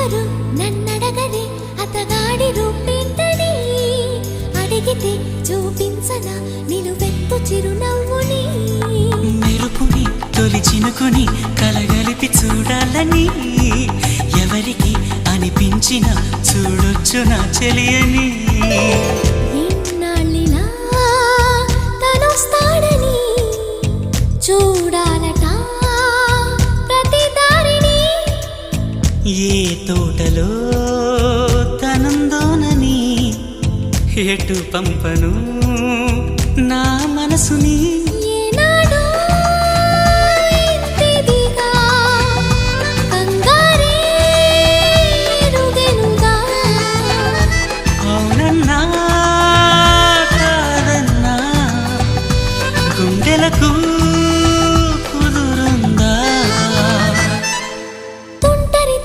ఎవరు నన్నడగలే అతగాడి రూపేంటని అడిగితే చూపించనా నిలువెత్తు చిరునవ్వుని మెరుపుని తొలి చినుకుని కలగలిపి చూడాలని ఎవరికి అనిపించిన చూడొచ్చు నా చెలియని ఎన్నాళ్ళిలా తనొస్తాడని చూడాలట ప్రతి దారిని ఏ తోటలో తనందోనని ఎటు పంపను నా మనసుని